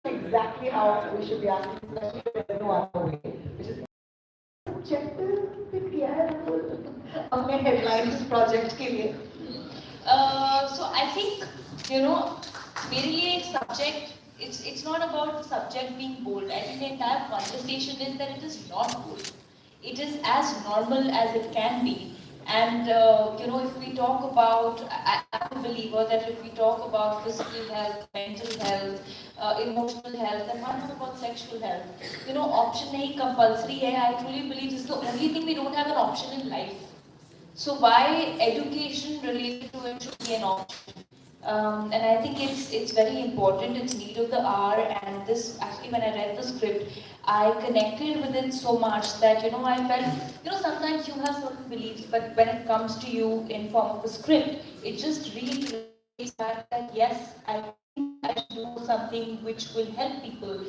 Exactly how we should be asking, especially when there's no other way. Which is objective pick किया है राहुल अपने headline project के लिए. So I think, you know, मेरे लिए एक subject, it's not about the subject being bold. I think the entire conversation is that it is not bold. It is as normal as it can be. And you know, if we talk about, I'm a believer that if we talk about physical health, mental health, emotional health, and why not about sexual health? You know, option nahi compulsory hai. I truly believe this is the only thing we don't have an option in life. So why education related to it should be an option? And I think it's very important. It's need of the hour. And this actually, when I read the script, I connected with it so much that I felt sometimes you have certain beliefs, but when it comes to you in form of a script, it just reiterates that yes, I think I should do something which will help people.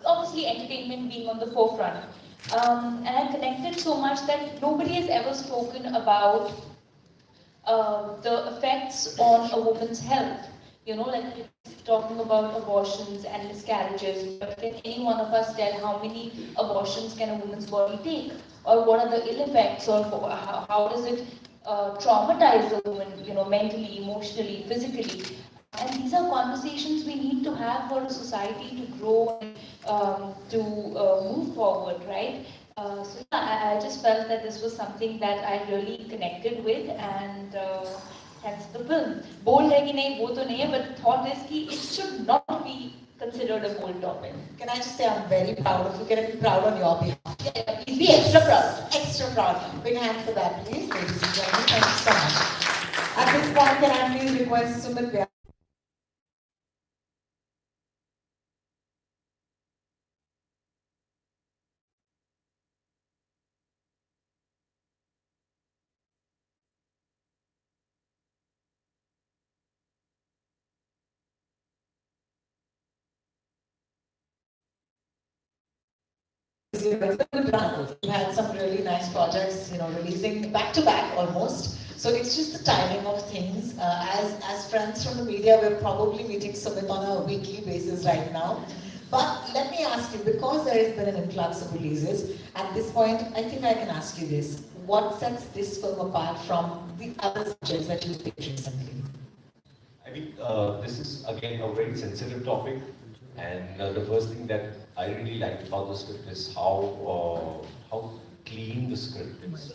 Obviously, entertainment being on the forefront. And I connected so much that nobody has ever spoken about the effects on a woman's health. Like talking about abortions and miscarriages, but can any one of us tell how many abortions can a woman's body take? Or what are the ill effects, or how does it traumatize a woman, mentally, emotionally, physically? And these are conversations we need to have for a society to grow and to move forward, right? So yeah, I just felt that this was something that I really connected with, and hence the film. Bold hai ki nahi, wo to nahi hai, but thought is ki it should not be considered a bold topic. Can I just say I'm very proud of you? Can I be proud on your behalf? Yeah, please be extra proud. Extra proud. Big hand for that, please, ladies and gentlemen. Thank you so much. At this point, can I please request Sumeet Vyas? It's a good run. We've had some really nice projects, releasing back to back almost. So it's just the timing of things. As friends from the media, we're probably meeting Sumit on a weekly basis right now. But let me ask you, because there has been an influx of releases, at this point, I think I can ask you this. What sets this film apart from the other subjects that you've picked recently? I think this is again a very sensitive topic, and the first thing that I really liked about the script is how clean the script is.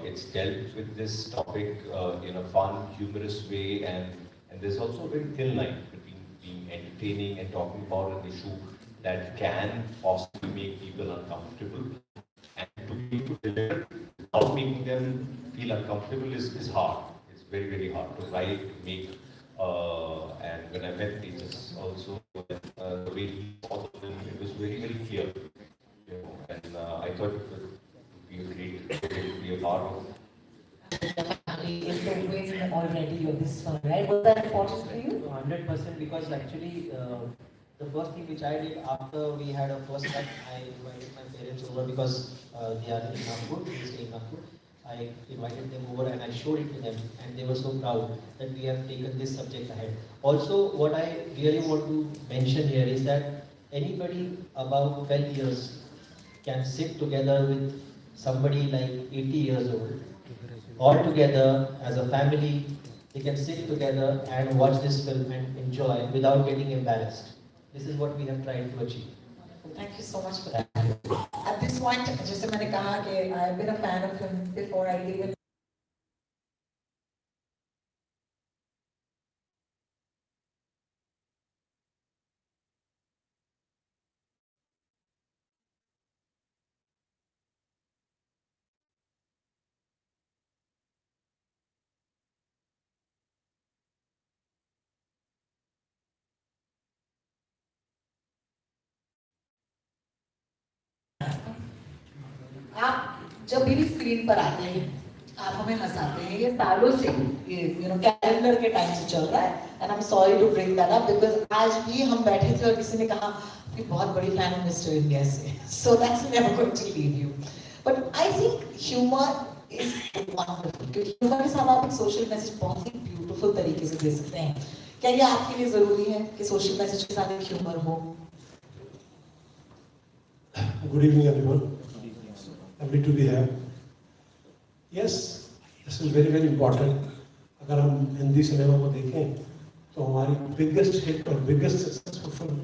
It's dealt with this topic in a fun, humorous way, and there's also a very thin line between being entertaining and talking about an issue that can possibly make people uncomfortable. And to be able to deliver without making them feel uncomfortable is hard. It's very, very hard to write, make. And when I met Tejas also, the way he saw the film, it was very, very clear. And I thought it would be a great to be a part of. Family is the win already of this one, right? Was that important for you? 100%, because actually the first thing which I did after we had a first cut, I invited my parents over because they are in Nagpur, they stay in Nagpur. I invited them over and I showed it to them, and they were so proud that we have taken this subject ahead. Also, what I really want to mention here is that anybody above 12 years can sit together with somebody like 80 years old, all together as a family. They can sit together and watch this film and enjoy without getting embarrassed. This is what we have tried to achieve. Thank you so much for that. At this point, जैसे मैंने कहा कि I've been a fan of him before I even आप जब भी screen पर आते हैं आप हमें हंसाते हैं ये सालों से ये कैलेंडर के टाइम से चल रहा है and I am sorry to bring that up because आज भी हम बैठे थे और किसी ने कहा कि बहुत बड़ी फैन हूं मिस्टर इंडिया से so that's never going to leave you but I think humour is wonderful क्योंकि ह्यूमर के साथ आप एक सोशल मैसेज बहुत ही ब्यूटीफुल तरीके से दे सकते हैं क्या ये आपके लिए जरूरी है कि सोशल मैसेज के साथ एक ह्यूमर हो? Good evening, everyone. Happy to be here. Yes, this is very very important. अगर हम हिंदी सिनेमा को देखें तो हमारी बिगेस्ट हिट और बिगेस्ट सक्सेसफुल फिल्म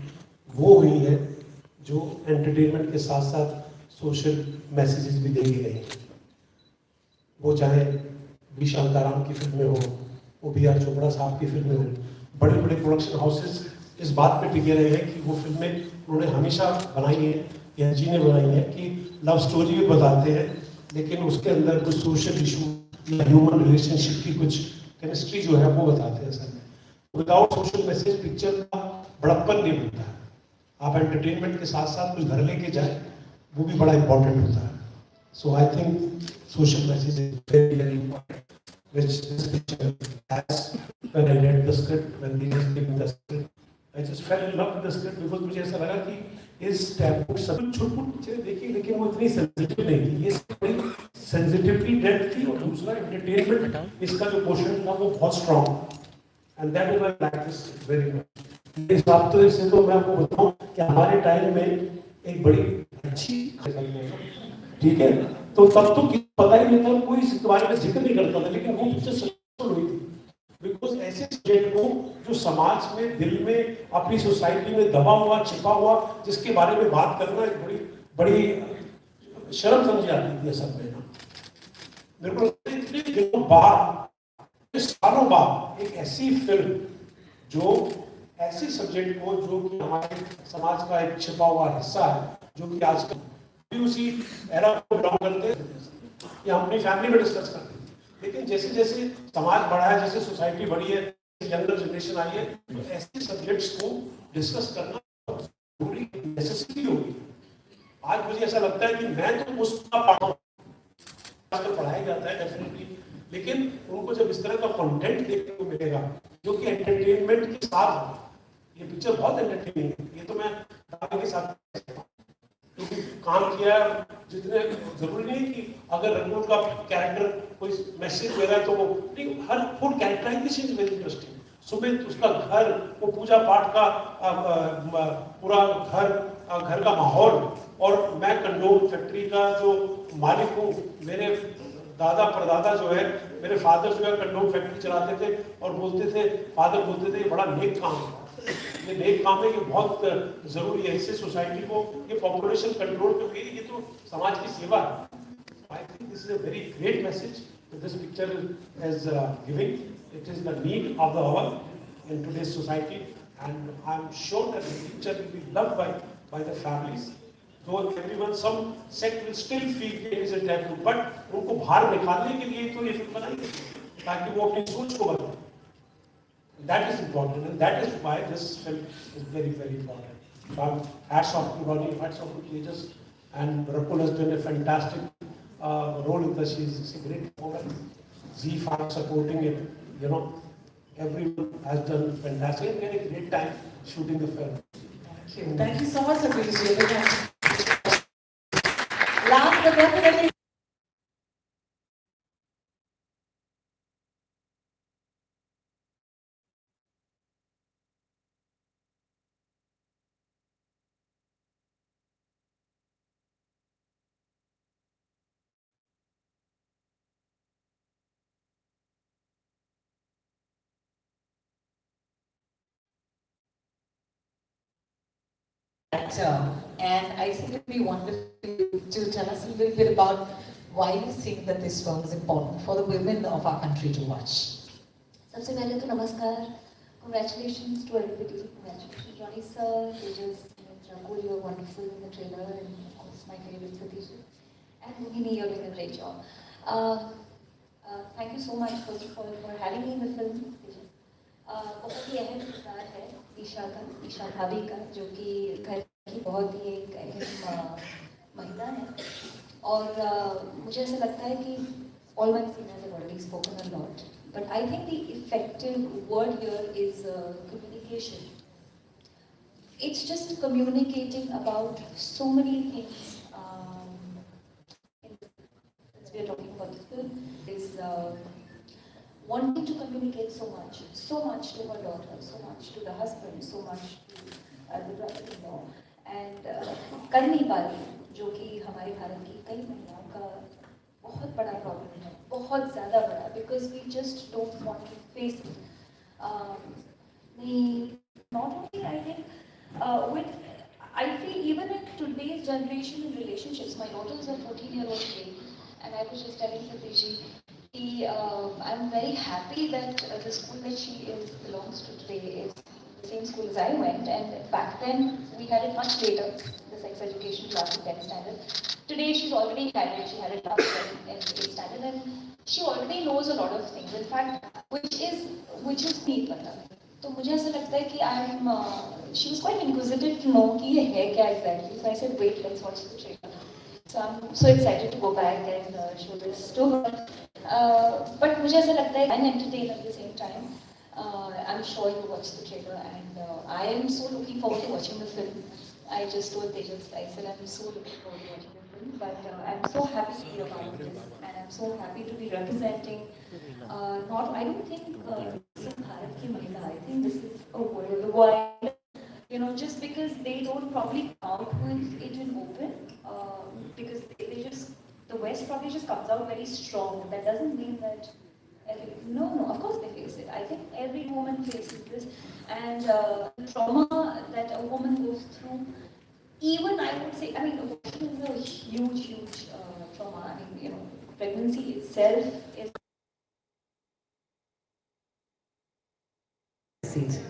वो हुई है जो एंटरटेनमेंट के साथ साथ सोशल मैसेजेस भी देगी गई हैं। वो चाहे बी शांताराम की फिल्में हो, वो बी आर चोपड़ा साहब की फिल्में हो, बड़े बड़े प्रोडक्शन हाउसेस इस बात पे टिके रहे हैं कि वो फिल्में उन्होंने हमेशा बनाई है या जी ने बनाई है कि लव स्टोरी भी बताते हैं, लेकिन उसके अंदर कुछ सोशल इशू या ह्यूमन रिलेशनशिप की कुछ केमिस्ट्री जो है वो बताते हैं sir. Without social message picture का बड़प्पन नहीं मिलता है। आप एंटरटेनमेंट के साथ साथ कुछ घर लेके जाए, वो भी बड़ा इंपॉर्टेंट होता है। So I think social message is very very important which this picture has. When I read the script, when they was giving the script, I just fell in love with the script because मुझे ऐसा लगा कि इस taboo सब छोटी picture देखी लेकिन वो इतनी सेंसिटिव नहीं थी, ये बड़ी सेंसिटिवली डेप्थ थी और दूसरा एंटरटेनमेंट इसका जो पोर्शन था वो बहुत strong and that is why I like this very much. इस बात तो इससे तो मैं आपको बताऊं कि हमारे टाइम में एक बड़ी अच्छी ठीक है तो तब तो पता ही नहीं था, कोई इसके बारे में जिक्र नहीं करता था, लेकिन वो पिक्चर सक्सेसफुल हुई थी बिकॉज ऐसे स्टेट को जो समाज में दिल में अपनी सोसाइटी में दबा हुआ छिपा हुआ जिसके बारे में बात करना एक बड़ी बड़ी शर्म समझी जाती थी सब में ना। मेरे को इतने दिनों बाद सालों बाद एक ऐसी फिल्म जो ऐसी सब्जेक्ट को जो कि हमारे समाज का एक छिपा हुआ हिस्सा है जो कि आजकल उसी एरा को बिलोंग करते हैं या अपनी फैमिली में डिस्कस करते हैं, लेकिन जैसे जैसे समाज बढ़ा है, जैसे सोसाइटी बढ़ी है, यंगर जनरेशन आई है, तो ऐसे सब्जेक्ट्स को डिस्कस करना जरूरी नेसेसिटी होगी। आज मुझे ऐसा लगता है कि मैं तो उसका आजकल पढ़ाया जाता है डेफिनेटली, लेकिन उनको जब इस तरह का कंटेंट देखने को मिलेगा जो कि एंटरटेनमेंट के साथ, ये पिक्चर बहुत एंटरटेनिंग है, ये तो मैं दावे के साथ क्योंकि काम किया जितने जरूरी नहीं कि अगर रकुल का कैरेक्टर कोई मैसेज दे रहा है तो वो नहीं, her full characterization is very interesting. Sumit उसका घर, वो पूजा पाठ का पूरा घर का माहौल, और मैं कंडोम फैक्ट्री का जो मालिक हूँ, मेरे दादा परदादा जो है, मेरे फादर जो है कंडोम फैक्ट्री चलाते थे और बोलते थे, फादर बोलते थे ये बड़ा नेक काम है, ये नेक काम है, ये बहुत जरूरी है, इससे सोसाइटी को ये पॉपुलेशन कंट्रोल करके ये तो समाज की सेवा है। I think this is a very great message this picture is giving. It is the need of the hour in today's society and I am sure that the picture will be loved by the families. तो everyone some sect will still feel it is a taboo, but उनको बाहर निकालने के लिए तो ये film बनाई है ताकि वो अपनी सोच को बदलें। That is important, and that is why this film is very, very important. So hats off to Dolly, hats off to Tejas, and Rakul has done a fantastic role with us. She's a great performer. Z5 supporting it, you know, everyone has done fantastic. We had a great time shooting the film. Thank you so much, Rajesh. Last but definitely. And I think it would be wonderful to tell us a little bit about why you think that this film is important for the women of our country to watch. सबसे पहले तो नमस्कार, congratulations to everybody, congratulations Johnny sir, Rajesh, Rakul, you were wonderful in the trailer, and of course my favorite Satish, and Mohini, you're doing a great job. Thank you so much first of all for having me in the film. बहुत ही अहम किरदार है ईशा भाभी का, जो कि घर की बहुत ही एक अहम महिला है, और मुझे ऐसा लगता है कि all my seniors have already spoken a lot, but I think the effective word here is communication. It's just communicating about so many things. Since we are talking about this film, is wanting to communicate so much to her daughter, so much to the husband, so much to the brother-in-law, and कर नहीं पा रही, जो कि हमारे भारत की कई महिलाओं का बहुत बड़ा प्रॉब्लम है, बहुत ज़्यादा बड़ा, because we just don't want to face it. Not only I think I feel even in today's generation in relationships, my daughter is a 14-year-old kid, and I was just telling Satish, I'm very happy that the school that she belongs to today is the same school as I went, and back then we had it much later, the sex education class in 10th standard. Today she's already had it, she had it last in 8th standard, and she already knows a lot of things, in fact, which is नहीं पता. तो मुझे ऐसा लगता है कि she was quite inquisitive to know कि ये है क्या exactly. So I said, wait, let's watch the trailer. So I'm so excited to go back and show this to her. But मुझे ऐसा लगता है and entertain at the same time. I'm sure you watch the trailer, and I am so looking forward to watching the film. I just told Tejas, I said I'm so looking forward to watching the film, but I'm so happy to be a part of this, and I'm so happy to be representing. I don't think this is Bharat ki Mahila. I think this is a worldwide. Just because they don't probably come out with it in open, because they just the West probably just comes out very strong. That doesn't mean that. No, of course they face it. I think every woman faces this, and the trauma that a woman goes through, even I would say, abortion is a huge trauma. Pregnancy itself is. Seat.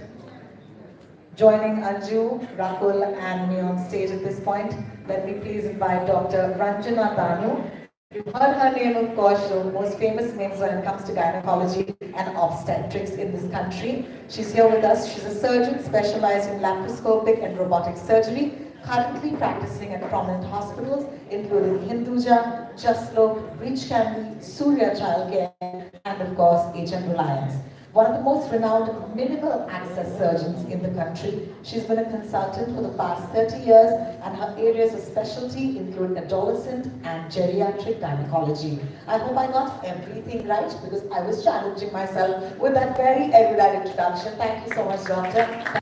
Joining Anju, Rakul and me on stage at this point, let me please invite Dr. Ranjana Danu. You've heard her name, of course, the most famous names when it comes to gynecology and obstetrics in this country. She's here with us. She's a surgeon specialized in laparoscopic and robotic surgery, currently practicing at prominent hospitals, including Hinduja, Jaslok, Breach Candy, Surya Childcare, and of course, HM Reliance. One of the most renowned minimal access surgeons in the country. She's been a consultant for the past 30 years, and her areas of specialty include adolescent and geriatric gynecology. I hope I got everything right, because I was challenging myself with that very erudite introduction. Thank you so much, Doctor.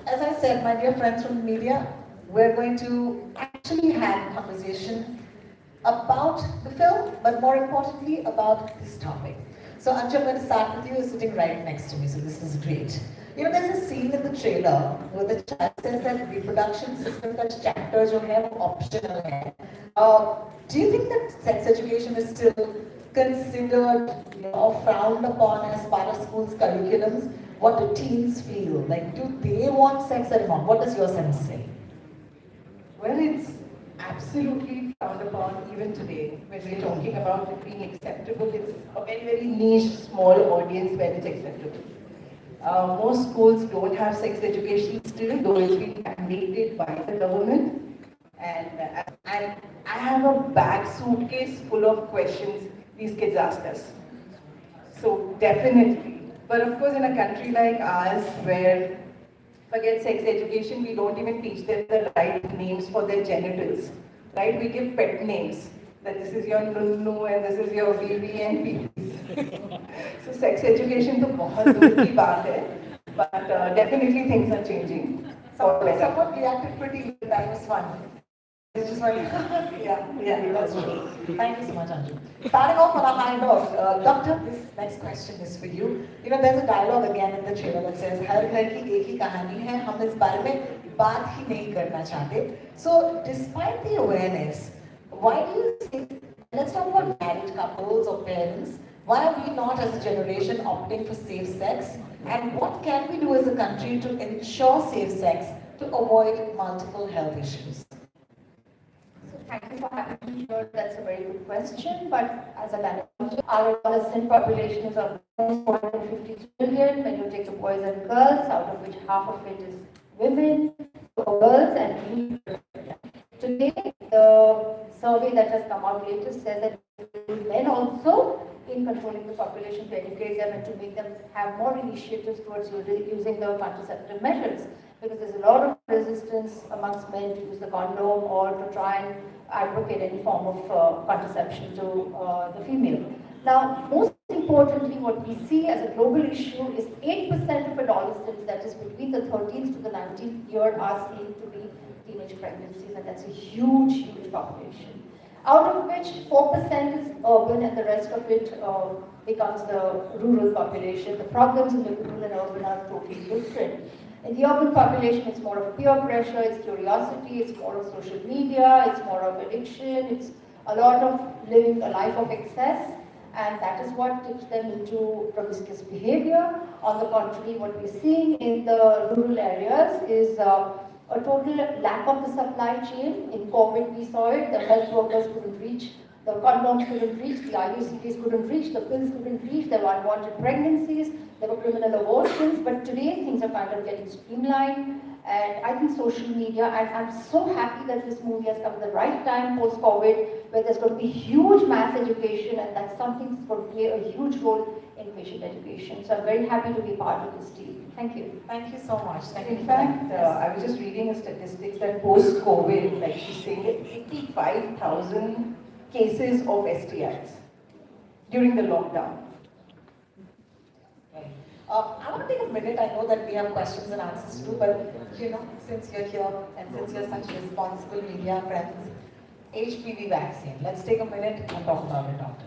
As I said, my dear friends from the media, we're going to actually have a conversation about the film, but more importantly, about this topic. So Anju, I'm going to start with you. You're sitting right next to me, so this is great. There's a scene in the trailer where the child says that reproduction system ka chapter jo hai, wo optional hai. Do you think that sex education is still considered or frowned upon as part of schools' curriculums? What do teens feel? Like, do they want sex or not? What does your sense say? Well, it's absolutely frowned upon even today when we're talking about it being acceptable. It's a very niche, small audience where it's acceptable. Most schools don't have sex education still, though it's been mandated by the government. And I have a bag suitcase full of questions these kids ask us. So definitely. But of course, in a country like ours, where forget sex education, we don't even teach them the right names for their genitals. Right? We give pet names. That this is your nunnu and this is your BB and PPs. So sex education is a very big but definitely things are changing. Someone reacted pretty good. That was fun. It's just like, yeah, that's true. Thank you so much, Anju. Starting off on a high note, Doctor, this next question is for you. There's a dialogue again in the trailer that says, "हर घर की एक ही कहानी है, हम इस बारे में बात ही नहीं करना चाहते." So, despite the awareness, why do you think? Let's talk about married couples or parents. Why are we not, as a generation, opting for safe sex? And what can we do as a country to ensure safe sex to avoid multiple health issues? Thank you for having me here. That's a very good question. But as a gynecologist, our adolescent population is almost 450 million. When you take the boys and girls, out of which half of it is women, girls, and today the survey that has come out latest says that men also in controlling the population to educate them and to make them have more initiatives towards using the contraceptive measures. because there's a lot of resistance amongst men to use the condom or to try and advocate any form of contraception to the female. Now, most importantly, what we see as a global issue is 8% of adolescents, that is between the 13th to the 19th year, are seen to be teenage pregnancies, and that's a huge, huge population. Out of which 4% is urban and the rest of it becomes the rural population. The problems in the rural and urban are totally different. In the urban population, it's more of peer pressure, it's curiosity, it's more of social media, it's more of addiction, it's a lot of living a life of excess, and that is what tips them into promiscuous behavior. On the contrary, what we're seeing in the rural areas is a total lack of the supply chain. In COVID, we saw it. The health workers couldn't reach, the condoms couldn't reach, the IUCDs couldn't reach, the pills couldn't reach, there were unwanted pregnancies, there were criminal abortions. But today, things are kind of getting streamlined. And I think social media, and I'm so happy that this movie has come at the right time post-COVID, where there's going to be huge mass education, and that's something that's going to play a huge role in patient education. So I'm very happy to be part of this team. Thank you. Thank you so much. Thank you. In fact, I was just reading a statistics that post-COVID, like she's saying, 85,000 cases of STIs during the lockdown. I want to take a minute. I know that we have questions and answers too, but since you're here and since you're such responsible media friends, HPV vaccine. Let's take a minute and talk about it after.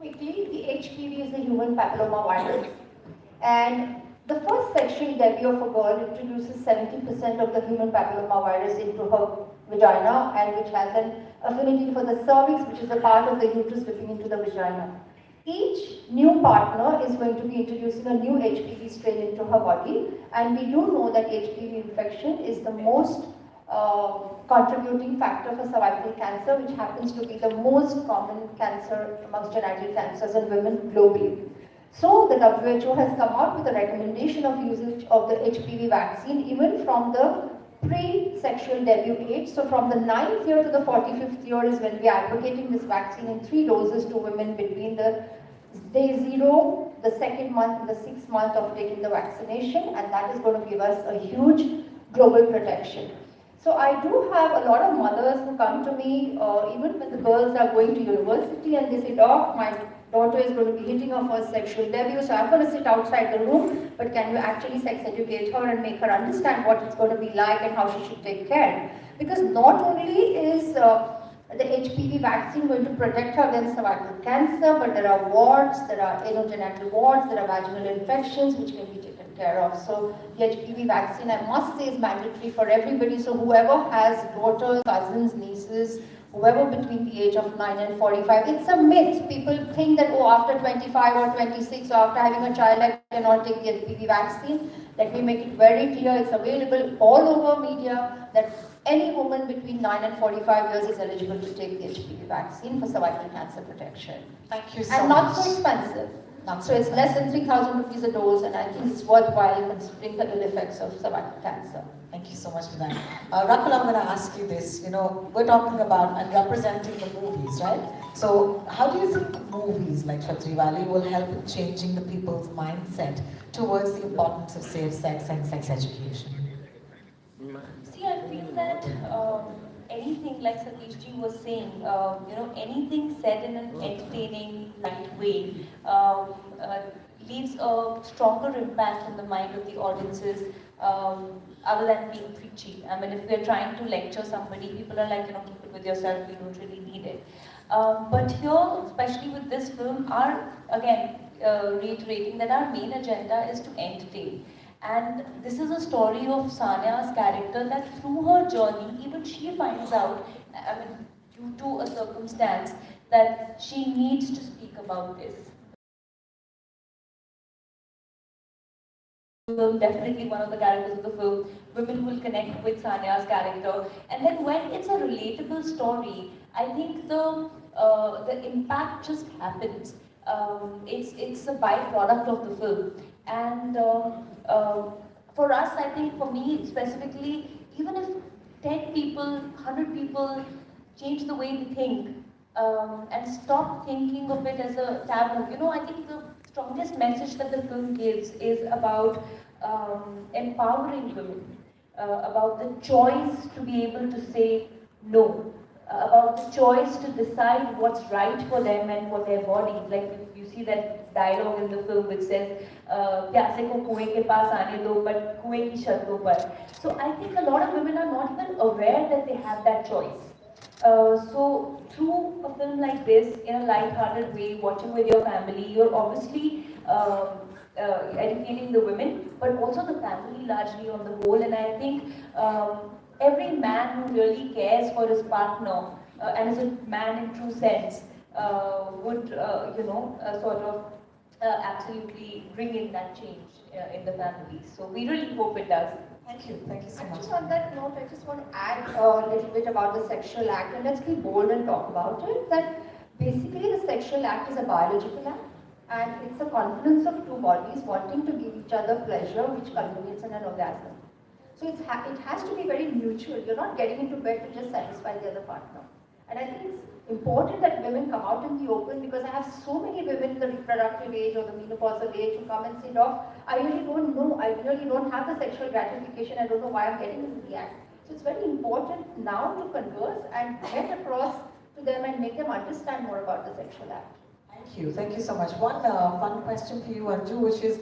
Quickly, the HPV is the human papilloma virus, and the first sexual debut of a girl introduces 70% of the human papilloma virus into her vagina, and which has an affinity for the cervix, which is the part of the uterus dipping into the vagina. Each new partner is going to be introducing a new HPV strain into her body, and we do know that HPV infection is the most contributing factor for cervical cancer, which happens to be the most common cancer amongst genital cancers in women globally. So the WHO has come out with a recommendation of usage of the HPV vaccine even from the pre-sexual debut age. So from the 9th year to the 45th year is when we are advocating this vaccine in 3 doses to women between the day 0, the 2nd month, and the 6th month of taking the vaccination, and that is going to give us a huge global protection. So I do have a lot of mothers who come to me, even when the girls are going to university, and they say, "Doc, my daughter is going to be hitting her first sexual debut, so I'm going to sit outside the room, but can you actually sex educate her and make her understand what it's going to be like and how she should take care?" Because not only is the HPV vaccine going to protect her against cervical cancer, but there are warts, there are anogenital warts, there are vaginal infections which can be taken care of. So the HPV vaccine, I must say, is mandatory for everybody. So whoever has daughters, cousins, nieces, whoever between the age of 9 and 45, it's a myth. People think that, oh, after 25 or 26 or after having a child, I cannot take the HPV vaccine. Let me make it very clear, it's available all over media that any woman between 9 and 45 years is eligible to take the HPV vaccine for cervical cancer protection. Thank you so and much. not so expensive. So it's less than 3,000 rupees a dose, and I think it's worthwhile considering the ill effects of cervical cancer. Thank you so much for that. Rakul, I'm going to ask you this. We're talking about and representing the movies, right? So how do you think movies like Chhatriwali will help in changing the people's mindset towards the importance of safe sex and sex education? See, I feel that anything, like Satish ji was saying, anything said in an entertaining, light way leaves a stronger impact on the mind of the audiences, other than being preachy. I mean, if we're trying to lecture somebody, people are like, keep it with yourself, you don't really need it. But here, especially with this film, are again reiterating that our main agenda is to entertain. And this is a story of Sania's character that through her journey, even she finds out, I mean, due to a circumstance, that she needs to speak about this. Definitely one of the characters of the film, women will connect with Sania's character. And then when it's a relatable story, I think the impact just happens. It's a byproduct of the film. And for us, I think, for me specifically, even if 10 people, 100 people change the way we think and stop thinking of it as a taboo, I think the strongest message that the film gives is about empowering women, about the choice to be able to say no, about the choice to decide what's right for them and for their bodies. Like you see that dialogue in the film which says, "Pyase ko kuएं ke paas aane do, but kuएं ki sharton par." So I think a lot of women are not even aware that they have that choice. So through a film like this, in a light-hearted way, watching with your family, you're obviously educating the women, but also the family largely on the whole. And I think every man who really cares for his partner and is a man in true sense would, sort of absolutely bring in that change in the family. So we really hope it does. Thank you so And much. just on that note, I just want to add a little bit about the sexual act, and let's be bold and talk about it. That basically the sexual act is a biological act, and it's a confluence of two bodies wanting to give each other pleasure, which culminates in an orgasm. So it has to be very mutual. You're not getting into bed to just satisfy the other partner. And I think it's important that women come out in the open, because I have so many women in the reproductive age or the menopausal age who come and say, "Doc, I really don't know. I really don't have the sexual gratification. I don't know why I'm getting into the act." So it's very important now to converse and get across to them and make them understand more about the sexual act. Thank you so much. One fun question for you, Anju, which is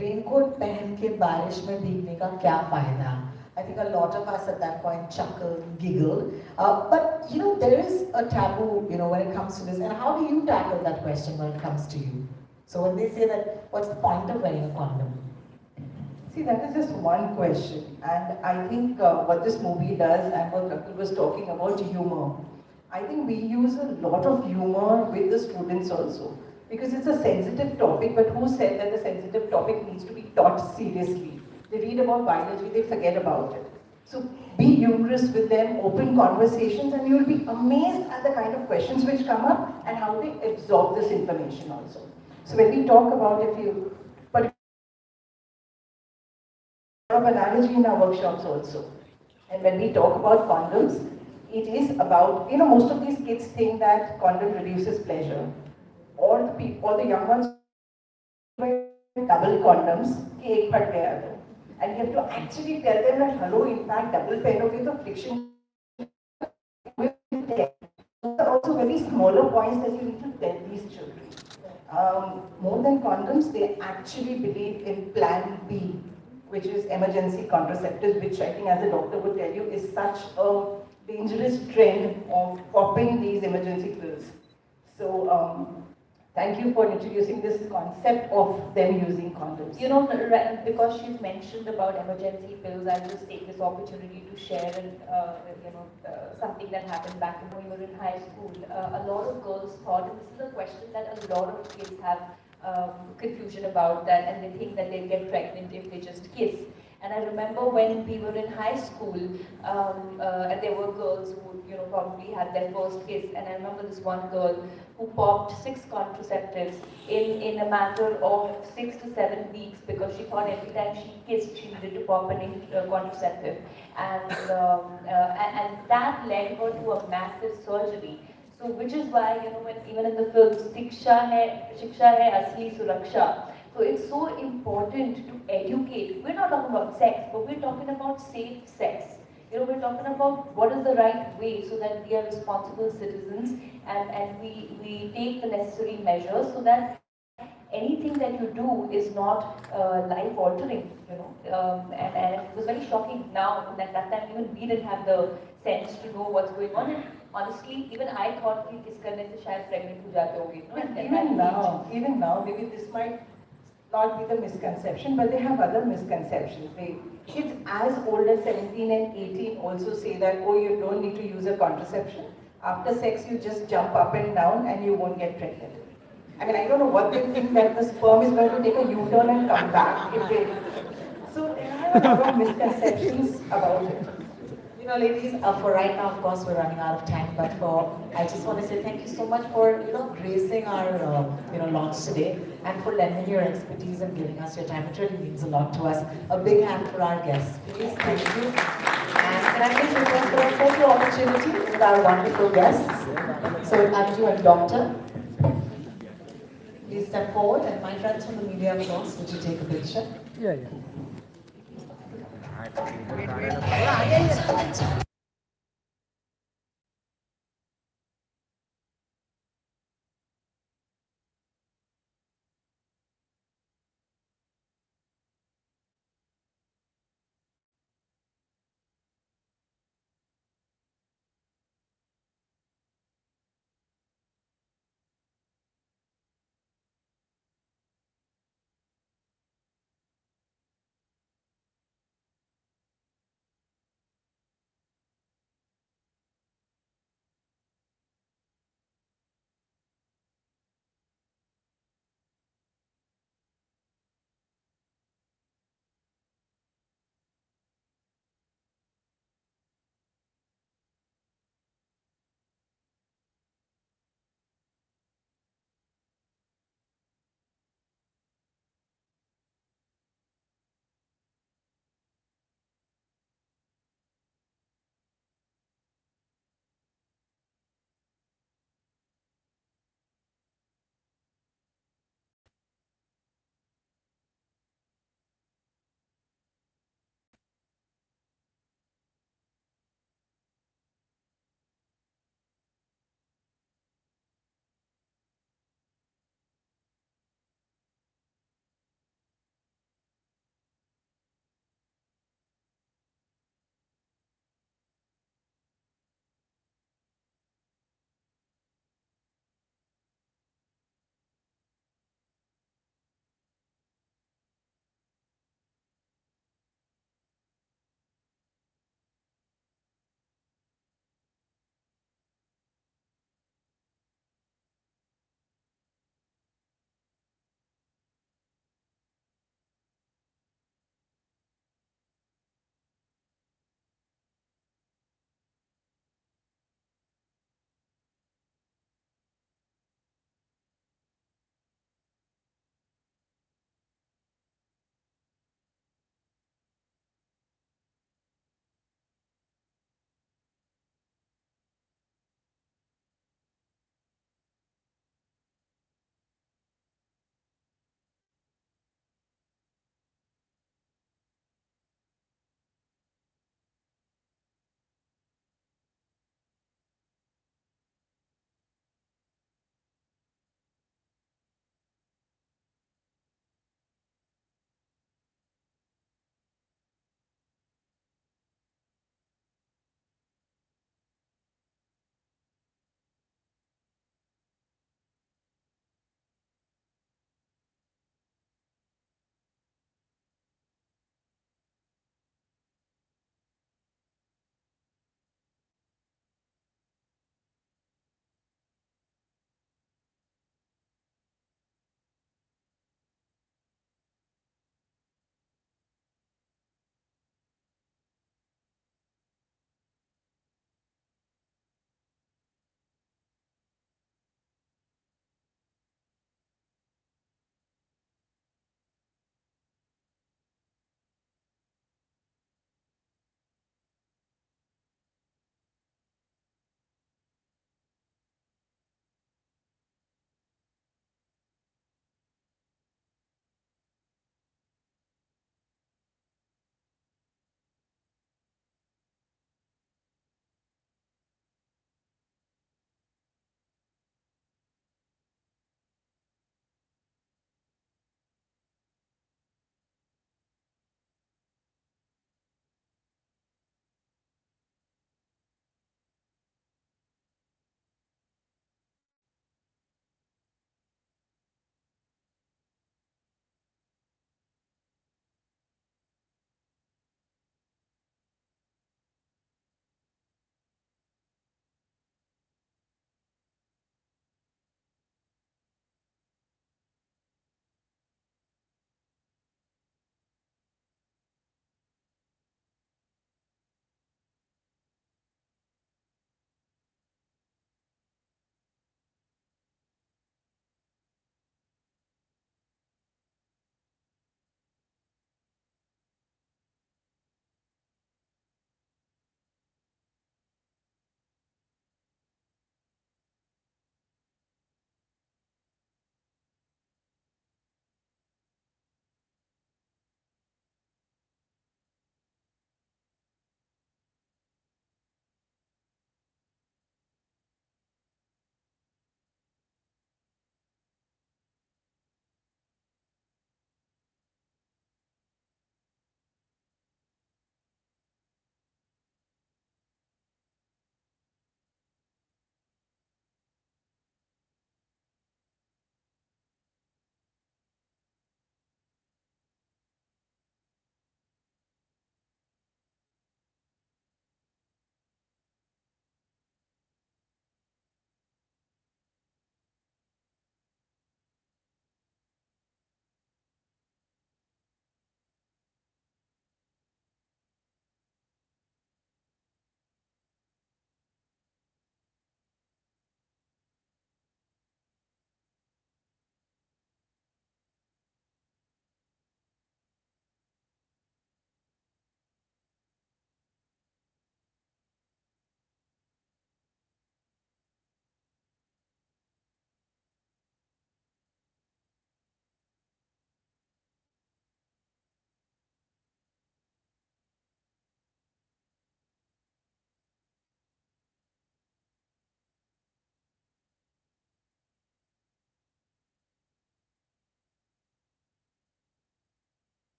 raincoat पहन के बारिश में भीगने का क्या फायदा? I think a lot of us at that point chuckled, giggled. But you know, there is a taboo, you know, when it comes to this. And how do you tackle that question when it comes to you? So when they say that, what's the point of wearing a condom? See, that is just one question. And I think what this movie does, and what Rakul was talking about, humor. I think we use a lot of humor with the students also. Because it's a sensitive topic, but who said that the sensitive topic needs to be taught seriously? They read about biology, they forget about it. So be humorous with them, open conversations, and you'll be amazed at the kind of questions which come up and how they absorb this information also. So when we talk about, if you, but of analogy in our workshops also. And when we talk about condoms, it is about, most of these kids think that condom reduces pleasure. Or the people, or the young ones wear double condoms, कि एक फट गया तो. And you have to actually tell them that, hello, in fact, double पहनोगे तो friction will be there. Those are also very smaller points that you need to tell these children. More than condoms, they actually believe in Plan B, which is emergency contraceptives, which I think, as a doctor would tell you, is such a dangerous trend of popping these emergency pills. So, thank you for introducing this concept of them using condoms. You know, because she's mentioned about emergency pills, I'll just take this opportunity to share something that happened back when we were in high school. A lot of girls thought, and this is a question that a lot of kids have confusion about that, and they think that they'll get pregnant if they just kiss. And I remember when we were in high school, and there were girls who, probably had their first kiss. And I remember this one girl who popped 6 contraceptives in a matter of 6 to 7 weeks, because she thought every time she kissed, she needed to pop a contraceptive. And that led her to a massive surgery. So, which is why, when even in the film, Shiksha hai asli suraksha. So it's so important to educate. We're not talking about sex, but we're talking about safe sex. We're talking about what is the right way, so that we are responsible citizens and we take the necessary measures so that anything that you do is not life-altering, and it was very shocking now that that time even we didn't have the sense to know what's going on. And honestly, even I thought कि किस करने से शायद pregnant हो जाते होंगे. But even now, maybe this might not be the misconception, but they have other misconceptions. Kids as old as 17 and 18 also say that, oh, you don't need to use a contraception. After sex, you just jump up and down and you won't get pregnant. I mean, I don't know what they think, that the sperm is going to take a U-turn and come back. So there are a lot of misconceptions about it. Ladies, for right now, of course, we're running out of time, but I just want to say thank you so much for, gracing our, launch today, and for lending your expertise and giving us your time. It really means a lot to us. A big hand for our guests, please. Thank you. And can I please request for a photo opportunity with our wonderful guests? So, Anju and Doctor, please step forward, and my friends from the media, of course, would you take a picture? Yeah.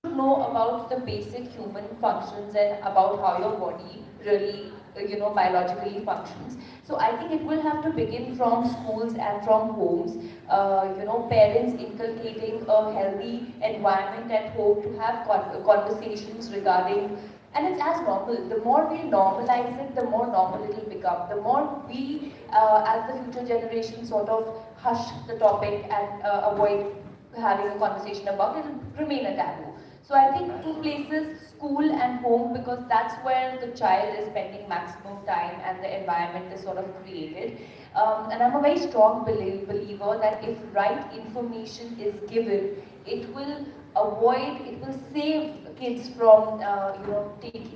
Know about the basic human functions and about how your body really biologically functions. So I think it will have to begin from schools and from homes. Parents inculcating a healthy environment at home to have conversations regarding, and it's as normal. The more we normalize it, the more normal it will become. The more we as the future generation sort of hush the topic and avoid having a conversation about it, will remain a taboo. So I think two places, school and home, because that's where the child is spending maximum time and the environment is sort of created. And I'm a very strong believer that if right information is given, it will it will save kids from,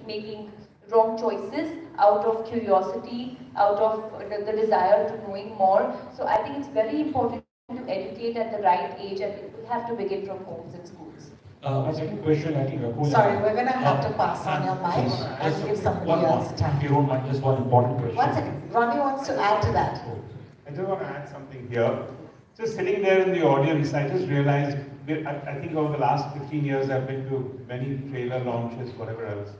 making wrong choices out of curiosity, out of the desire to knowing more. So I think it's very important to educate at the right age, and it will have to begin from homes and schools. My second question, I think Rakul. Sorry, we're going to have to pass on your mic and give somebody else time. If you don't mind, just one important question. One second. Ronnie wants to add to that. I just want to add something here. Just sitting there in the audience, I just realized, I think over the last 15 years, I've been to many trailer launches, whatever else.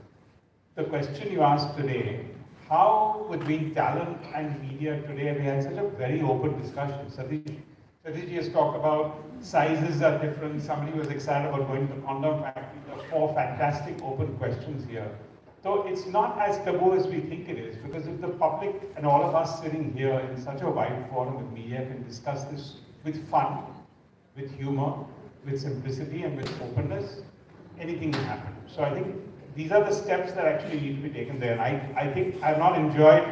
The question you asked today, how between talent and media today, we had such a very open discussion. Satish has talked about sizes are different. Somebody was excited about going to the condom factory. There are 4 fantastic open questions here. So it's not as taboo as we think it is, because if the public and all of us sitting here in such a wide forum with media can discuss this with fun, with humor, with simplicity and with openness, anything can happen. So I think these are the steps that actually need to be taken there. And I think I've not enjoyed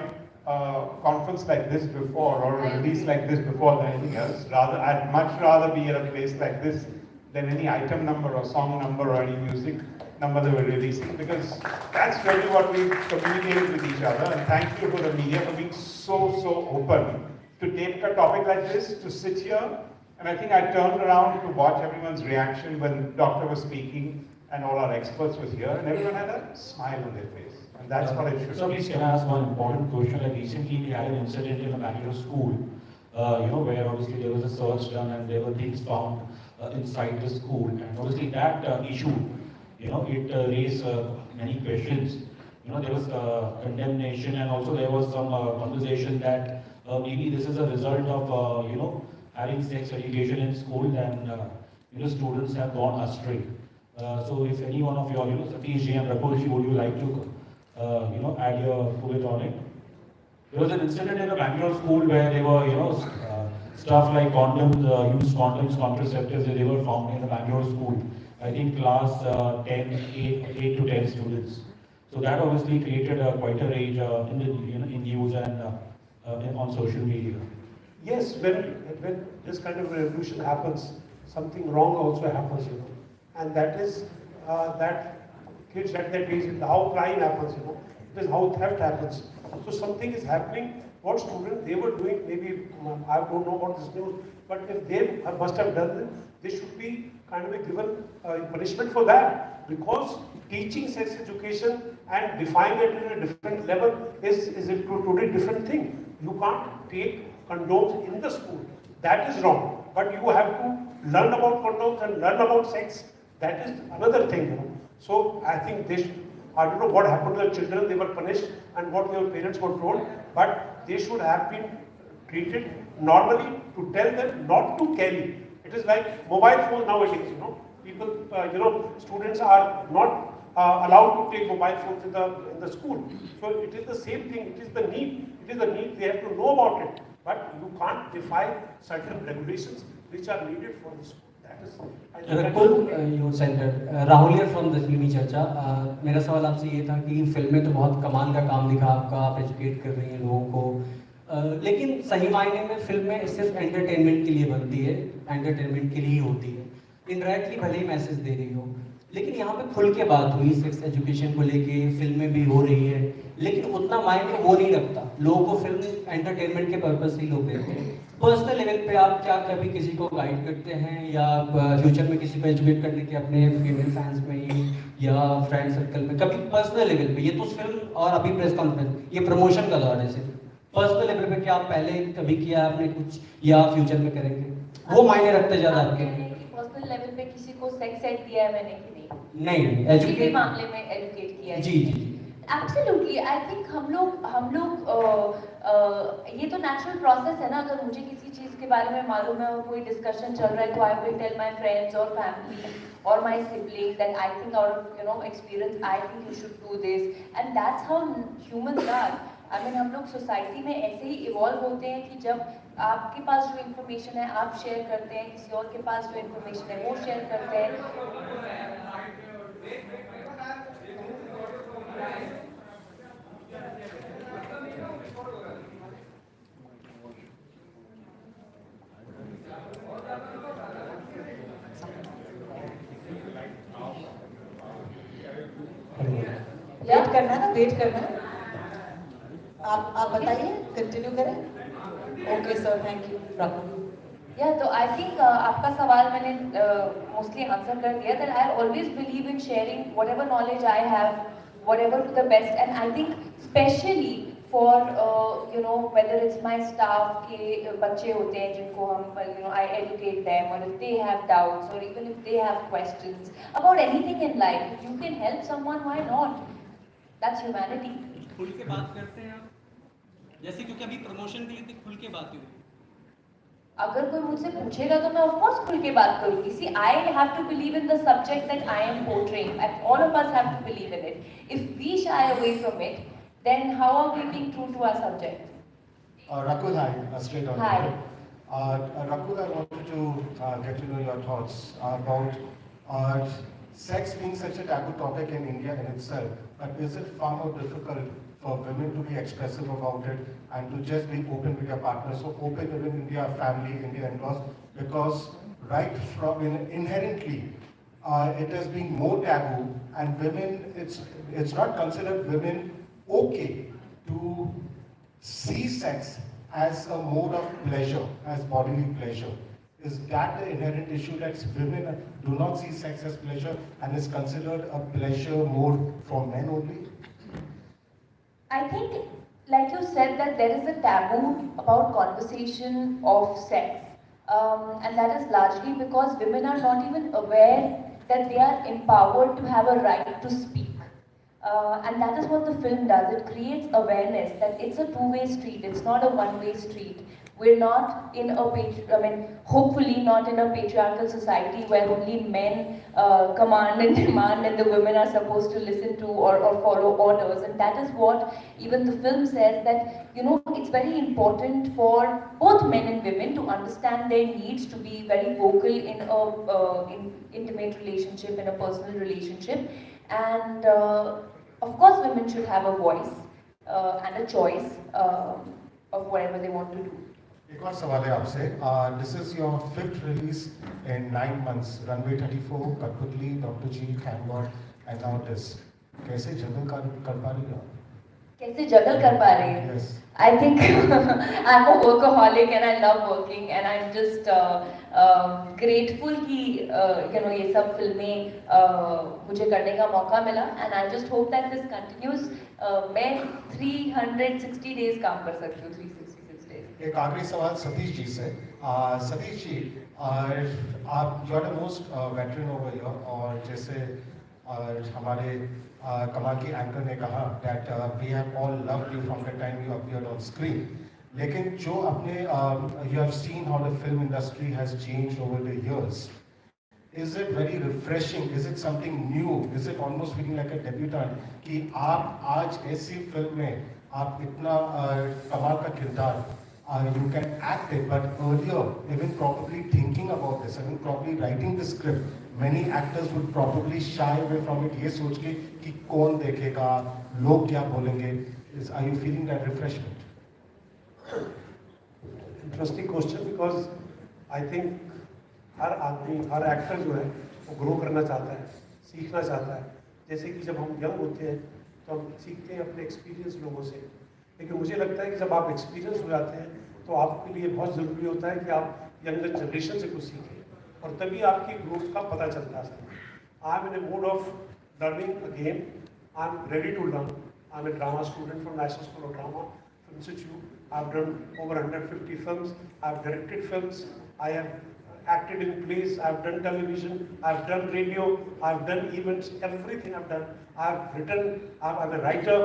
a conference like this before, or a release like this before, than anything else. I'd much rather be at a place like this than any item number or song number or any music number that we're releasing, because that's really what we communicated with each other. And thank you for the media for being so open to take a topic like this, to sit here. And I think I turned around to watch everyone's reaction when the doctor was speaking and all our experts were here, and everyone had a smile on their face. And that's what it should be. So please, can I ask one important question? Like recently we had an incident in a Bangalore school, where obviously there was a search done and there were things found inside the school. And obviously that issue, it raised many questions. There was condemnation, and also there was some conversation that maybe this is a result of, having sex education in school, and students have gone astray. So if any one of you, Satish and Rakul, would you like to, add your to it on it? There was an incident in a Bangalore school where they were, stuff like condoms, used condoms, contraceptives, they were found in a Bangalore school. I think class 8 to 10 students. So that obviously created quite a rage in the in news and on social media. Yes, when this kind of revolution happens, something wrong also happens, and that is that kids at that age, how crime happens, it is how theft happens. So something is happening. What students they were doing, maybe I don't know about this news, but if they must have done it, they should be kind of given punishment for that, because teaching sex education and defining it at a different level is a totally different thing. You can't take condoms in the school. That is wrong. But you have to learn about condoms and learn about sex. That is another thing. So I think I don't know what happened to the children. They were punished and what their parents were told, but they should have been treated normally, to tell them not to carry. It is like mobile phone nowadays. People, students are not allowed to take mobile phones in the school. So it is the same thing. It is the need. It is the need. They have to know about it. But you can't defy certain regulations which are needed for the school. That is, I think Rakul, you centered. Rahul here from the फिल्मी चर्चा. मेरा सवाल आपसे ये था कि फिल्में तो बहुत कमाल का काम दिखा आपका, आप एजुकेट कर रही हैं लोगों को, लेकिन सही मायने में फिल्में सिर्फ एंटरटेनमेंट के लिए बनती है, एंटरटेनमेंट के लिए ही होती है. इनडायरेक्टली भले ही मैसेज दे रही हो, लेकिन यहाँ पे खुल के बात हुई सेक्स एजुकेशन को लेके, फिल्में भी हो रही है, लेकिन उतना मायने वो नहीं रखता. लोगों को फिल्म एंटरटेनमेंट के पर्पस से ही लोग देखते हैं. पर्सनल लेवल पे आप क्या कभी किसी को गाइड करते हैं या फ्यूचर में किसी को एजुकेट करने के अपने फीमेल फैंस में ही या फ्रेंड सर्कल में, कभी पर्सनल लेवल पे? ये तो फिल्म और अभी प्रेस कॉन्फ्रेंस, ये प्रमोशन का दौर है. सिर्फ पर्सनल लेवल पे क्या आप पहले कभी किया आपने कुछ या फ्यूचर में करेंगे? वो मायने रखते ज़्यादा आपके. पर्सनल लेवल पे किसी को सेक्स एड दिया है मैंने कि नहीं? नहीं, एजुकेट मामले में एजुकेट किया है. जी जी. एब्सोल्युटली. आई थिंक हम लोग ये तो नेचुरल प्रोसेस है ना. अगर मुझे किसी चीज़ के बारे में मालूम है और कोई डिस्कशन चल रहा है तो I will tell my friends और फैमिली और my siblings that I think out experience I think you should do this, and that's how humans are. I mean हम लोग सोसाइटी में ऐसे ही इवॉल्व होते हैं कि जब आपके पास जो इन्फॉर्मेशन है आप शेयर करते हैं, किसी और के पास जो इन्फॉर्मेशन है वो शेयर करते हैं. वेट करना है ना, वेट करना है. आप बताइए, कंटिन्यू करें. Okay sir, thank you. Rakul. या तो आई थिंक आपका सवाल मैंने मोस्टली आंसर कर दिया. That I always believe in sharing whatever knowledge I have, whatever to the best, and I think specially for whether it's my staff के बच्चे होते हैं जिनको हम I educate them, or if they have doubts or even if they have questions about anything in life, if you can help someone, why not? That's humanity. खुल के बात करते हैं आप, जैसे क्योंकि अभी प्रमोशन के लिए खुल के बात हुई. अगर कोई मुझसे पूछेगा तो मैं ऑफ कोर्स खुल के बात करूंगी. See, I have to believe in the subject that I am portraying, and all of us have to believe in it. If we shy away from it, then how are we being true to our subject? Rakul, hi. Straight on. Hi. Rakul, I wanted to get to know your thoughts about sex being such a taboo topic in India in itself, but is it far more difficult for women to be expressive about it and to just be open with their partners, so open even in their family, in their in-laws, because right from inherently it has been more taboo, and women, it's not considered women okay to see sex as a mode of pleasure, as bodily pleasure. Is that the inherent issue, that women do not see sex as pleasure and is considered a pleasure mode for men only? I think, like you said, that there is a taboo about conversation of sex, and that is largely because women are not even aware that they are empowered to have a right to speak. And that is what the film does. It creates awareness that it's a two-way street, it's not a one-way street. We're not in hopefully not in a patriarchal society where only men command and demand and the women are supposed to listen to or follow orders. And that is what even the film says, that it's very important for both men and women to understand their needs, to be very vocal in a intimate relationship, in a personal relationship. And of course women should have a voice and a choice of whatever they want to do. एक और सवाल है आपसे. This is your 5th release in 9 months. Runway 34, Katputli, Dr. G, Thank God, and now this. कैसे जगल कर पा रही हो आप? कैसे जगल कर पा रही हैं? Yes. I think I'm a workaholic and I love working, and I'm just grateful कि ये सब फिल्में मुझे करने का मौका मिला, and I just hope that this continues. मैं 360 days काम कर सकती हूँ, 366 days. एक आखिरी सवाल सतीश जी से. सतीश जी, आप you are the most veteran over here, और जैसे हमारे कमाल की एंकर ने कहा that we have all loved you from the time you appeared on screen, लेकिन जो अपने you have seen how the film industry has changed over the years, Is it very refreshing? Is it something new? Is it almost feeling like a debutant? कि आप आज ऐसी film में आप इतना कमाल का किरदार, you can act it, but earlier, even probably thinking about this, even probably writing the script, many actors would probably shy away from it, ये सोच के कि कौन देखेगा, लोग क्या बोलेंगे. Are you feeling that refreshment? Interesting question because I think हर आदमी, हर एक्टर जो है वो ग्रो करना चाहता है, सीखना चाहता है. जैसे कि जब हम यंग होते हैं तो हम सीखते हैं अपने एक्सपीरियंस लोगों से, लेकिन मुझे लगता है कि जब आप एक्सपीरियंस हो जाते हैं तो आपके लिए बहुत ज़रूरी होता है कि आप यंगर जनरेशन से कुछ सीखें और तभी आपकी ग्रोथ का पता चलता है. I am in a mood of learning again. I am ready to learn. I am a drama student from National School of Drama Institute. I've done over 150 films. I've directed films. I have acted in plays. I've done television. I've done radio. I've done events. Everything I've done. I've written. I'm a writer.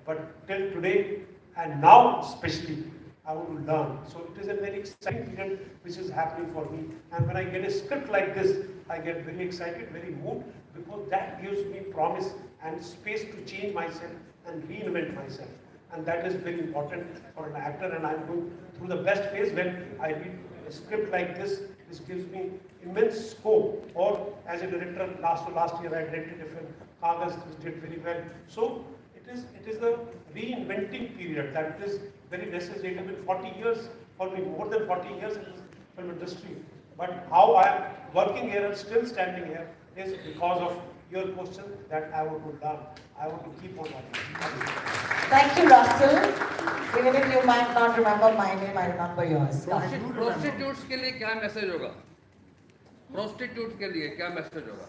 But till today, and now especially, I want to learn. So it is a very exciting period which is happening for me. And when I get a script like this, I get very excited, very moved, because that gives me promise and space to change myself and reinvent myself. And that is very important for an actor, and I'm going through the best phase when I read a script like this. This gives me immense scope. Or as a director, last year I directed a film, Kagas, which did very well. So it is the reinventing period that is very necessary. It has been 40 years for me, more than 40 years in this film industry. But how I am working here and still standing here is because of your question that I want to learn. I want to keep on learning. Thank you, Russell. Even if you might not remember my name, I remember yours. Prostitutes के लिए क्या message होगा? Prostitute के लिए क्या message होगा?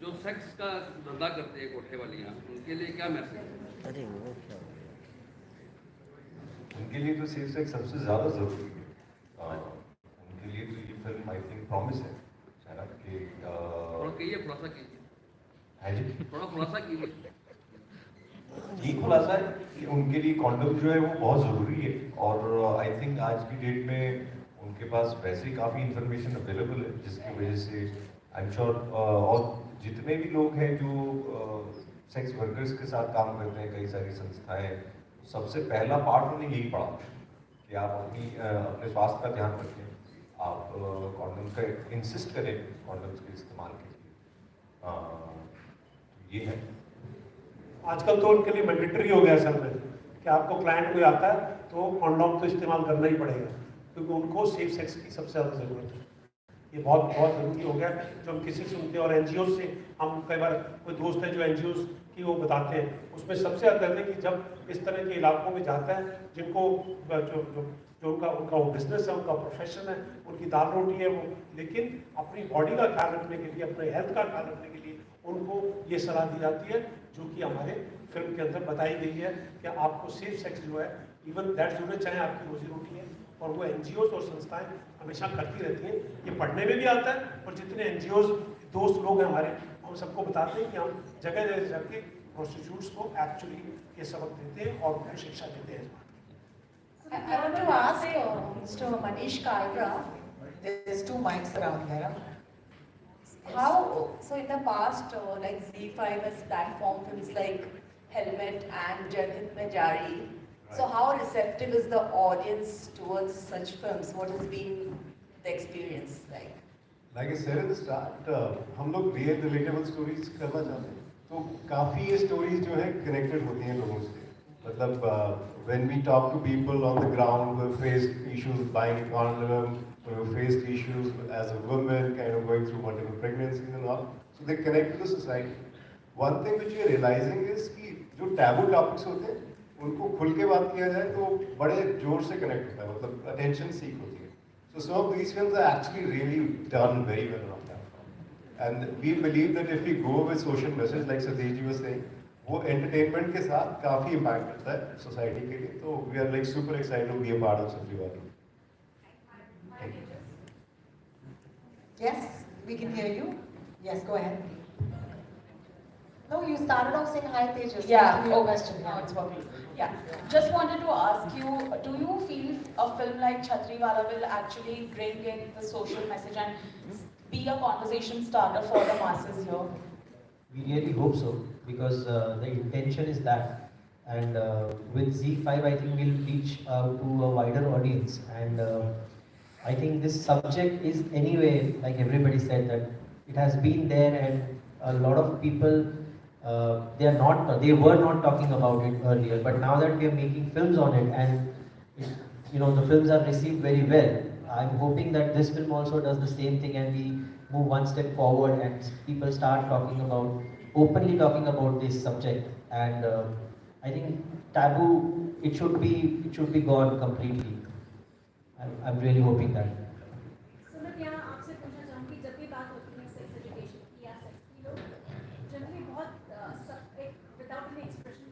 जो sex का धंधा करते हैं कोठे वालियाँ, उनके लिए क्या मैसेज? अरे वो क्या? उनके लिए तो सेफ सेक्स सबसे ज़्यादा ज़रूरी है. उनके लिए तो ये फिल्म आई थिंक प्रॉमिस है. थोड़ा कहिए, खुलासा कीजिए. है जी? थोड़ा खुलासा कीजिए. ये खुलासा है कि उनके लिए कॉन्डम जो है वो बहुत ज़रूरी है, और आई थिंक आज की डेट में उनके पास वैसे काफ़ी इंफॉर्मेशन अवेलेबल है, जिसकी वजह से आई एम श्योर और जितने भी लोग हैं जो सेक्स वर्कर्स के साथ काम करते हैं, कई सारी संस्थाएं, सबसे पहला पार्ट उन्हें यही पढ़ा कि आप अपने स्वास्थ्य का ध्यान रखें, आप कॉन्डम का इंसिस्ट करें कॉन्डम्स के इस्तेमाल के लिए. ये है. आजकल तो उनके लिए मैंडेटरी हो गया सर में कि आपको क्लाइंट कोई आता है तो कॉन्डोम तो इस्तेमाल करना ही पड़ेगा, क्योंकि उनको सेफ सेक्स की सबसे ज़्यादा ज़रूरत है. ये बहुत बहुत ज़रूरी हो गया. जो हम किसी सुनते हैं और एनजीओ से हम कई बार, कोई दोस्त है जो एनजीओ की वो बताते हैं, उसमें सबसे ज़्यादा है कि जब इस तरह के इलाकों में जाता है जिनको जो उनका वो बिजनेस है, उनका प्रोफेशन है, उनकी दाल रोटी है वो, लेकिन अपनी बॉडी का ख्याल रखने के लिए, अपने हेल्थ का ख्याल रखने के लिए उनको ये सलाह दी जाती है, जो कि हमारे फिल्म के अंदर बताई गई है कि आपको सेफ सेक्स जो है, इवन दैट जरूरत चाहे आपकी रोजी रोटी है, और वो एनजीओ और संस्थाएं हमेशा करती रहती हैं. ये पढ़ने में भी आता है, और जितने एनजीओ दोस्त लोग हैं हमारे, हम सबको बताते हैं कि हम जगह जगह जाके प्रोस्टिट्यूट्स को एक्चुअली ये सबक देते हैं और उनको शिक्षा देते हैं. I want to ask Mr. Manish Kalra. There's two mics around here. How, so in the past, like Z5 has platform films like Helmet and Janhit Mein Jari. So how receptive is the audience towards such films? What has been the experience like? Like I said at the start, हम लोग real relatable stories करना चाहते हैं. तो काफी ये stories जो है connected होती हैं लोगों से. मतलब when we talk to people on the ground who have faced issues buying a condom, who have faced issues as a woman, kind of going through multiple pregnancies and all, so they connect to the society. One thing which we are realizing is कि जो taboo topics होते हैं, उनको खुल के बात किया जाए तो बड़े जोर से connect होता है, मतलब attention seek होती है. So some of these films are actually really done very well on platform. And we believe that if we go with social message like Satish ji was saying, वो entertainment के साथ काफी impact करता है society के लिए. तो we are like super excited to be a part of Chhatriwali. Yes, we can hear you. Yes, go ahead. No, you started off saying hi, Tejas. Yeah. Continue your question. Now it's working. Yeah, just wanted to ask you, do you feel a film like Chhatriwali will actually bring in the social message and be a conversation starter for the masses here? We really hope so, because the intention is that. And with Z5, I think we'll reach out to a wider audience. And I think this subject is anyway, like everybody said, that it has been there, and a lot of people, they were not talking about it earlier, but now that we are making films on it, and it, the films are received very well, I'm hoping that this film also does the same thing, and we move one step forward, and people start openly talking about this subject. And I think taboo, it should be gone completely. I'm really hoping that. Sumit, यहाँ आपसे पूछना चाहूँगी, जब भी बात होती है sex education की या सेक्स की, लोग जनरली बहुत एक विदाउट एनी एक्सप्रेशन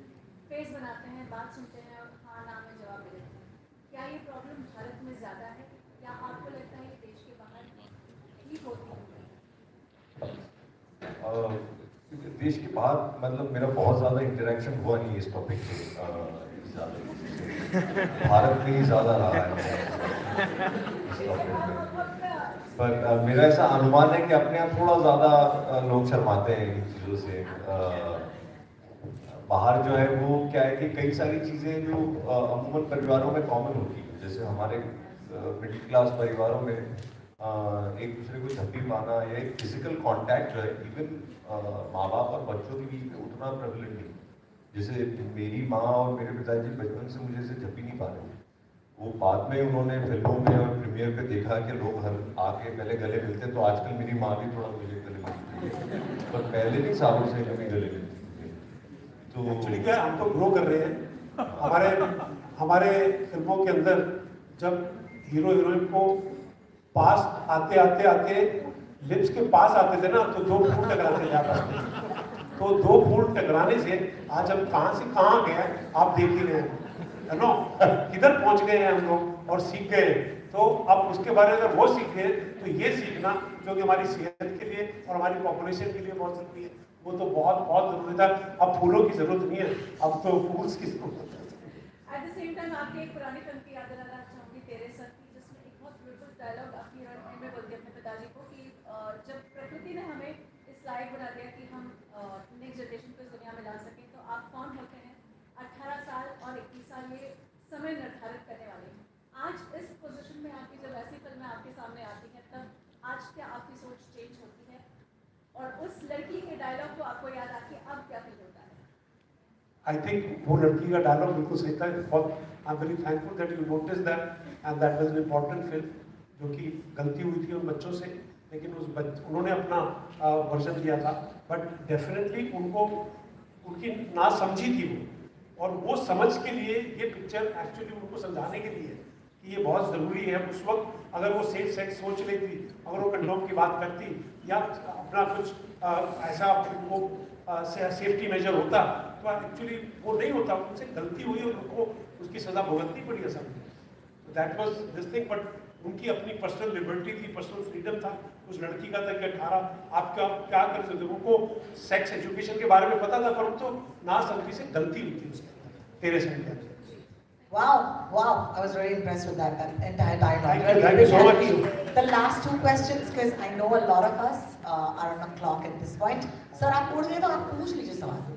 फेस बनाते हैं, बात सुनते हैं और हाँ ना में जवाब दे देते हैं. क्या ये प्रॉब्लम भारत में ज़्यादा है, या आपको लगता है कि देश के बाहर ठीक होती है? देश के बाहर मतलब मेरा बहुत ज़्यादा इंटरेक्शन हुआ नहीं इस टॉपिक पे, भारत में ही ज़्यादा रहा है पर मेरा ऐसा अनुमान है कि अपने आप थोड़ा ज़्यादा लोग शर्माते हैं इन चीज़ों से। बाहर जो है वो क्या है कि कई सारी चीज़ें जो अमूमन परिवारों में कॉमन होती है, जैसे हमारे मिडिल क्लास परिवारों में एक दूसरे को झप्पी पाना या एक फिजिकल कांटेक्ट जो है इवन माँ बाप और बच्चों के बीच में उतना प्रेवलेंट नहीं। जैसे मेरी माँ और मेरे पिताजी बचपन से मुझे से झप्पी नहीं पा रहे थे, वो बाद में उन्होंने फिल्मों में और प्रीमियर पे देखा कि लोग हर आके पहले गले मिलते, तो आजकल मेरी माँ भी थोड़ा मुझे गले मिलती है, पर पहले नहीं सालों से कभी गले मिलती है। तो एक्चुअली क्या हम तो ग्रो कर रहे हैं, हमारे फिल्मों के अंदर जब हीरो हीरोइन को पास आते लिप्स के पास आते थे ना, तो दो फूल टकराते थे आपस में, तो दो फूल टकराने से आज हम कहाँ से कहाँ गए आप देख ही रहे हैं, है ना, किधर पहुँच गए हैं हम लोग और सीख गए। तो अब उसके बारे में अगर वो सीख गए तो ये सीखना जो कि हमारी सेहत के लिए और हमारी पॉपुलेशन के लिए बहुत जरूरी है, वो तो बहुत बहुत जरूरी था। अब फूलों की जरूरत नहीं है, अब तो फूल्स की जरूरत है। एट द सेम टाइम आपकी एक पुरानी फिल्म की याद दिलाना चाहूँगी, तेरे संग की, जिसमें एक बहुत ब्यूटीफुल डायलॉग आपकी हीरोइन में बोलती है अपने पिताजी को कि जब प्रकृति ने हमें इस लायक बना दिया कि हम नेक्स्ट जनरेशन को इस दुनिया में ला सकें, तो आप कौन होते हैं 18 साल और 21 साल ये समय निर्धारित करने वाले हैं। आज इस पोजीशन में आपकी जब ऐसी फिल्में आपके सामने आती हैं, तब आज क्या आपकी सोच चेंज होती है, और उस लड़की के डायलॉग को आपको याद आके अब क्या फील होता है? आई थिंक वो लड़की का डायलॉग बिल्कुल सही था। बहुत I am very thankful that you notice that, and that was an important film, जो कि गलती हुई थी उन बच्चों से, लेकिन उन्होंने अपना वर्जन दिया था, बट डेफिनेटली उनकी ना समझी थी वो, और वो समझ के लिए ये पिक्चर एक्चुअली उनको समझाने के लिए कि ये बहुत ज़रूरी है। उस वक्त अगर वो सेफ सेक्स सोच लेती, अगर वो कंडोम की बात करती या अपना कुछ ऐसा उनको सेफ्टी मेजर होता, तो एक्चुअली वो नहीं होता, उनसे गलती हुई और उनको उसकी सज़ा भुगतनी पड़ी असल में। That was this thing, but उनकी अपनी पर्सनल लिबर्टी थी, पर्सनल फ्रीडम था उस लड़की का था कि 18 आप क्या कर सकते थे। उनको सेक्स एजुकेशन के बारे में पता था, पर उनको ना समझी से गलती हुई थी उसके अंदर, तेरे से। Wow, I was very impressed with that entire dialogue. Thank you so much. The last two questions, because I know a lot of us are on the clock at this point. Sir, आप पूछ रहे तो आप पूछ लीजिए सवाल।